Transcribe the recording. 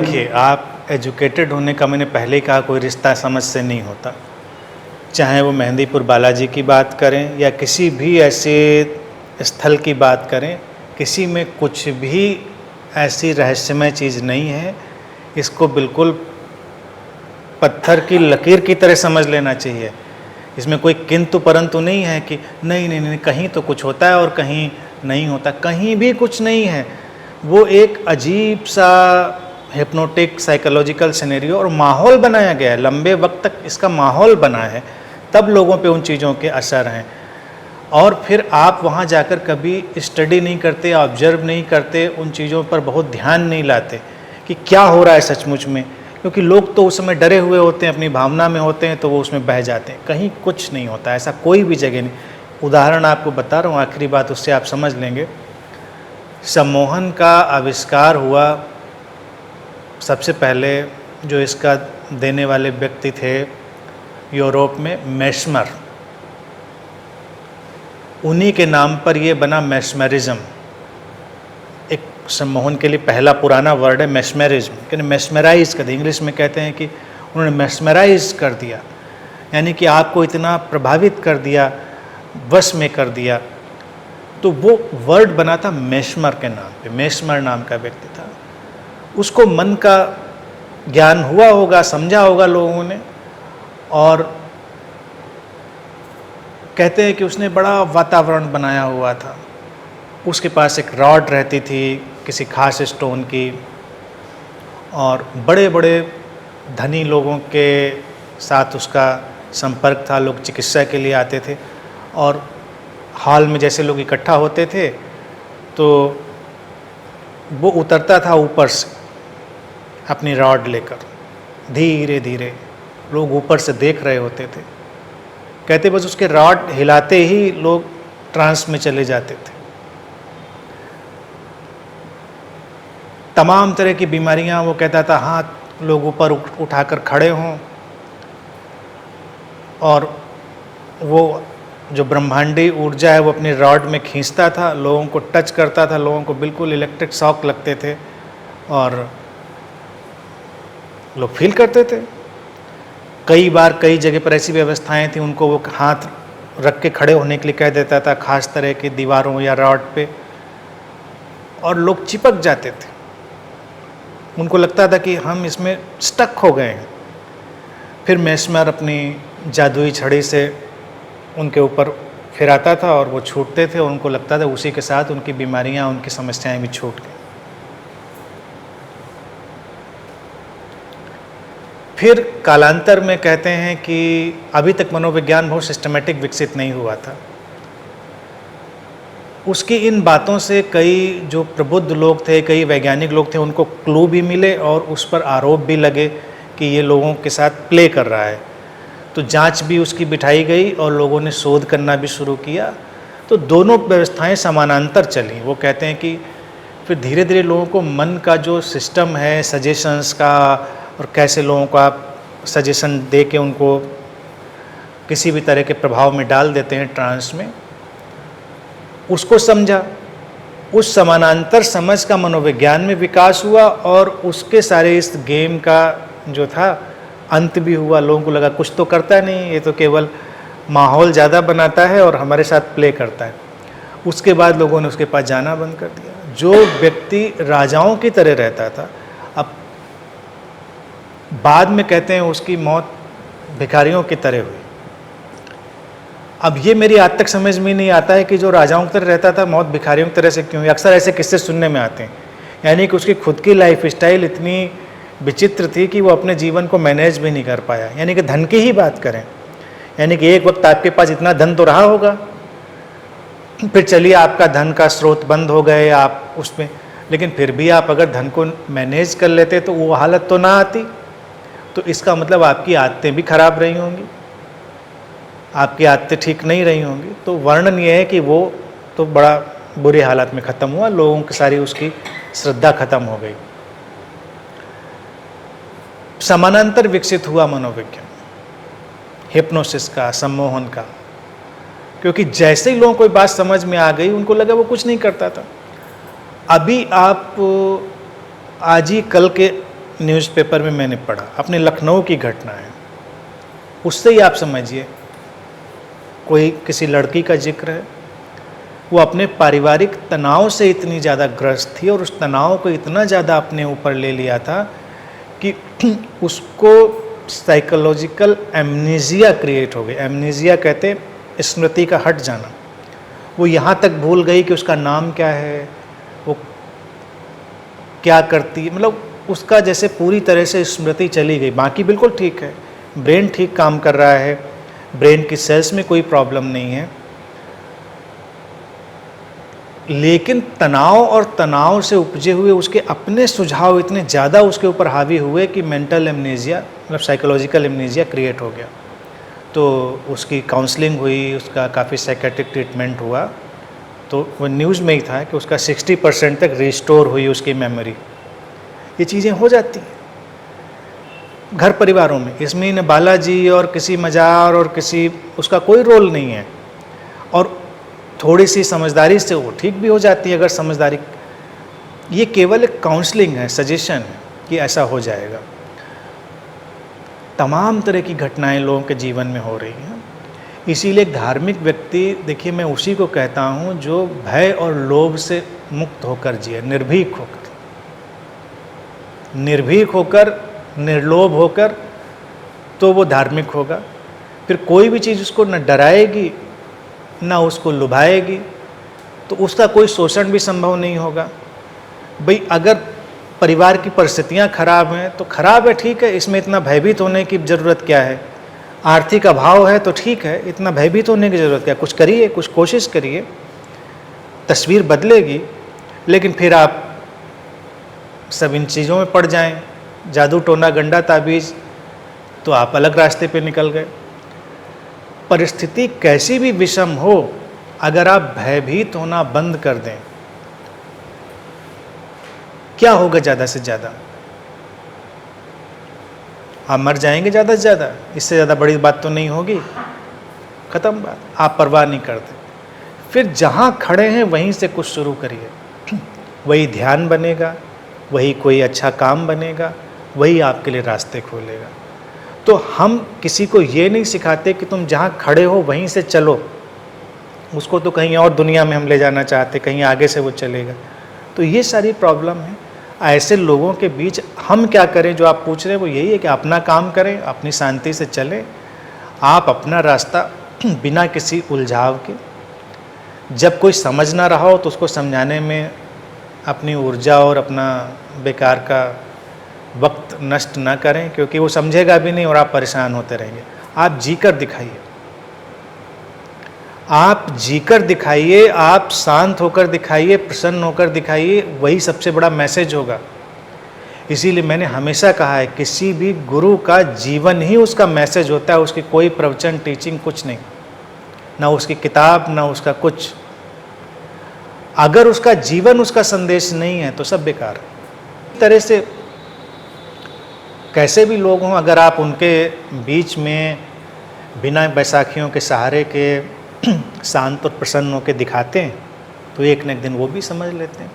देखिए, आप एजुकेटेड होने का मैंने पहले ही कहा, कोई रिश्ता समझ से नहीं होता। चाहे वो मेहंदीपुर बालाजी की बात करें या किसी भी ऐसे स्थल की बात करें, किसी में कुछ भी ऐसी रहस्यमय चीज़ नहीं है। इसको बिल्कुल पत्थर की लकीर की तरह समझ लेना चाहिए। इसमें कोई किंतु परंतु नहीं है कि नहीं नहीं नहीं, कहीं तो कुछ होता है और कहीं नहीं होता। कहीं भी कुछ नहीं है। वो एक अजीब सा हिप्नोटिक साइकोलॉजिकल सिनेरियो और माहौल बनाया गया है, लंबे वक्त तक इसका माहौल बना है, तब लोगों पे उन चीज़ों के असर हैं। और फिर आप वहाँ जाकर कभी स्टडी नहीं करते, ऑब्जर्व नहीं करते, उन चीज़ों पर बहुत ध्यान नहीं लाते कि क्या हो रहा है सचमुच में, क्योंकि लोग तो उस समय डरे हुए होते हैं, अपनी भावना में होते हैं, तो वो उसमें बह जाते हैं। कहीं कुछ नहीं होता, ऐसा कोई भी जगह नहीं। उदाहरण आपको बता रहा हूँ, आखिरी बात, उससे आप समझ लेंगे। सम्मोहन का आविष्कार हुआ सबसे पहले, जो इसका देने वाले व्यक्ति थे यूरोप में, मेस्मर। उन्हीं के नाम पर ये बना मेस्मरिज्म। एक सम्मोहन के लिए पहला पुराना वर्ड है मेस्मरिज्म, यानी मेस्मराइज कर दिया। इंग्लिश में कहते हैं कि उन्होंने मेस्मराइज कर दिया, यानी कि आपको इतना प्रभावित कर दिया, वश में कर दिया। तो वो वर्ड बना था मेस्मर के नाम पे। मेस्मर नाम का व्यक्ति था। उसको मन का ज्ञान हुआ होगा, समझा होगा लोगों ने, और कहते हैं कि उसने बड़ा वातावरण बनाया हुआ था। उसके पास एक रॉड रहती थी किसी खास स्टोन की, और बड़े बड़े धनी लोगों के साथ उसका संपर्क था। लोग चिकित्सा के लिए आते थे, और हॉल में जैसे लोग इकट्ठा होते थे तो वो उतरता था ऊपर से अपनी रॉड लेकर, धीरे धीरे। लोग ऊपर से देख रहे होते थे। कहते बस उसके रॉड हिलाते ही लोग ट्रांस में चले जाते थे। तमाम तरह की बीमारियां, वो कहता था, हाथ लोग ऊपर उठाकर खड़े हों, और वो जो ब्रह्मांडी ऊर्जा है वो अपनी रॉड में खींचता था, लोगों को टच करता था, लोगों को बिल्कुल इलेक्ट्रिक शॉक लगते थे, और लोग फील करते थे। कई बार कई जगह पर ऐसी व्यवस्थाएं थी, उनको वो हाथ रख के खड़े होने के लिए कह देता था, खास तरह की दीवारों या रॉड पे, और लोग चिपक जाते थे। उनको लगता था कि हम इसमें स्टक हो गए हैं। फिर मेस्मर अपनी जादुई छड़ी से उनके ऊपर फिराता था और वो छूटते थे, और उनको लगता था उसी के साथ उनकी बीमारियां, उनकी समस्याएं भी छूट गई। फिर कालांतर में कहते हैं कि अभी तक मनोविज्ञान बहुत सिस्टमेटिक विकसित नहीं हुआ था। उसकी इन बातों से कई जो प्रबुद्ध लोग थे, कई वैज्ञानिक लोग थे, उनको क्लू भी मिले और उस पर आरोप भी लगे कि ये लोगों के साथ प्ले कर रहा है। तो जांच भी उसकी बिठाई गई और लोगों ने शोध करना भी शुरू किया। तो दोनों व्यवस्थाएं समानांतर चली। वो कहते हैं कि फिर धीरे धीरे लोगों को मन का जो सिस्टम है सजेशंस का, और कैसे लोगों को आप सजेशन दे के उनको किसी भी तरह के प्रभाव में डाल देते हैं ट्रांस में, उसको समझा। उस समानांतर समझ का मनोविज्ञान में विकास हुआ, और उसके सारे इस गेम का जो था अंत भी हुआ। लोगों को लगा कुछ तो करता नहीं, ये तो केवल माहौल ज़्यादा बनाता है और हमारे साथ प्ले करता है। उसके बाद लोगों ने उसके पास जाना बंद कर दिया। जो व्यक्ति राजाओं की तरह रहता था, अब बाद में कहते हैं उसकी मौत भिखारियों की तरह हुई। अब ये मेरी आज तक समझ में नहीं आता है कि जो राजाओं की तरह रहता था, मौत भिखारियों की तरह से क्यों हुई। अक्सर ऐसे किस्से सुनने में आते हैं, यानी कि उसकी खुद की लाइफ स्टाइल इतनी विचित्र थी कि वो अपने जीवन को मैनेज भी नहीं कर पाया। यानी कि धन की ही बात करें, यानी कि एक वक्त आपके पास इतना धन तो रहा होगा, फिर चलिए आपका धन का स्रोत बंद हो गए आप उसमें, लेकिन फिर भी आप अगर धन को मैनेज कर लेते तो वो हालत तो ना आती। तो इसका मतलब आपकी आदतें भी खराब रही होंगी, आपकी आदतें ठीक नहीं रही होंगी। तो वर्णन ये है कि वो तो बड़ा बुरी हालत में ख़त्म हुआ, लोगों की सारी उसकी श्रद्धा खत्म हो गई। समानांतर विकसित हुआ मनोविज्ञान, हिप्नोसिस का, सम्मोहन का, क्योंकि जैसे ही लोगों को बात समझ में आ गई, उनको लगा वो कुछ नहीं करता था। अभी आप आज ही कल के न्यूज़पेपर में मैंने पढ़ा, अपने लखनऊ की घटना है, उससे ही आप समझिए, कोई किसी लड़की का जिक्र है, वो अपने पारिवारिक तनाव से इतनी ज़्यादा ग्रस्त थी और उस तनाव को इतना ज़्यादा अपने ऊपर ले लिया था कि उसको साइकोलॉजिकल एमनीजिया क्रिएट हो गई। एमनीजिया कहते हैं स्मृति का हट जाना। वो यहाँ तक भूल गई कि उसका नाम क्या है, वो क्या करती है, मतलब उसका जैसे पूरी तरह से स्मृति चली गई। बाकी बिल्कुल ठीक है, ब्रेन ठीक काम कर रहा है, ब्रेन की सेल्स में कोई प्रॉब्लम नहीं है, लेकिन तनाव और तनाव से उपजे हुए उसके अपने सुझाव इतने ज़्यादा उसके ऊपर हावी हुए कि मेंटल एमनेजिया, मतलब साइकोलॉजिकल एमनेजिया क्रिएट हो गया। तो उसकी काउंसलिंग हुई, उसका काफ़ी साइकेट्रिक ट्रीटमेंट हुआ, तो वो न्यूज़ में ही था कि उसका 60% तक रिस्टोर हुई उसकी मेमोरी। ये चीज़ें हो जाती हैं घर परिवारों में, इसमें न बालाजी और किसी मजार और किसी उसका कोई रोल नहीं है, और थोड़ी सी समझदारी से वो ठीक भी हो जाती है। अगर समझदारी, ये केवल एक काउंसलिंग है, सजेशन है कि ऐसा हो जाएगा। तमाम तरह की घटनाएं लोगों के जीवन में हो रही हैं, इसीलिए धार्मिक व्यक्ति, देखिए मैं उसी को कहता हूँ जो भय और लोभ से मुक्त होकर जिए, निर्भीक होकर, निर्लोभ होकर, तो वो धार्मिक होगा। फिर कोई भी चीज़ उसको न डराएगी ना उसको लुभाएगी, तो उसका कोई शोषण भी संभव नहीं होगा। भाई अगर परिवार की परिस्थितियां खराब हैं तो खराब है, ठीक है, इसमें इतना भयभीत होने की ज़रूरत क्या है। आर्थिक अभाव है तो ठीक है, इतना भयभीत होने की ज़रूरत क्या है। कुछ करिए, कुछ कोशिश करिए, तस्वीर बदलेगी। लेकिन फिर आप सब इन चीज़ों में पड़ जाएं, जादू टोना गंडा ताबीज़, तो आप अलग रास्ते पे निकल गए। परिस्थिति कैसी भी विषम हो, अगर आप भयभीत होना बंद कर दें, क्या होगा ज़्यादा से ज़्यादा? आप मर जाएंगे ज़्यादा से ज़्यादा, इससे ज़्यादा बड़ी बात तो नहीं होगी, ख़त्म बात। आप परवाह नहीं करते। फिर जहाँ खड़े हैं वहीं से कुछ शुरू करिए, वही ध्यान बनेगा, वही कोई अच्छा काम बनेगा, वही आपके लिए रास्ते खोलेगा। तो हम किसी को ये नहीं सिखाते कि तुम जहाँ खड़े हो वहीं से चलो, उसको तो कहीं और दुनिया में हम ले जाना चाहते, कहीं आगे से वो चलेगा। तो ये सारी प्रॉब्लम है। ऐसे लोगों के बीच हम क्या करें, जो आप पूछ रहे हैं वो यही है कि अपना काम करें, अपनी शांति से चलें, आप अपना रास्ता बिना किसी उलझाव के। जब कोई समझ ना रहा हो तो उसको समझाने में अपनी ऊर्जा और अपना बेकार का वक्त नष्ट ना करें, क्योंकि वो समझेगा भी नहीं और आप परेशान होते रहेंगे। आप जीकर दिखाइए, आप जीकर दिखाइए, आप शांत होकर दिखाइए, प्रसन्न होकर दिखाइए, वही सबसे बड़ा मैसेज होगा। इसीलिए मैंने हमेशा कहा है, किसी भी गुरु का जीवन ही उसका मैसेज होता है, उसकी कोई प्रवचन टीचिंग कुछ नहीं, ना उसकी किताब ना उसका कुछ। अगर उसका जीवन उसका संदेश नहीं है तो सब बेकार है। इस तरह से कैसे भी लोग हों, अगर आप उनके बीच में बिना बैसाखियों के सहारे के शांत और प्रसन्न होकर दिखाते हैं तो एक न एक दिन वो भी समझ लेते हैं।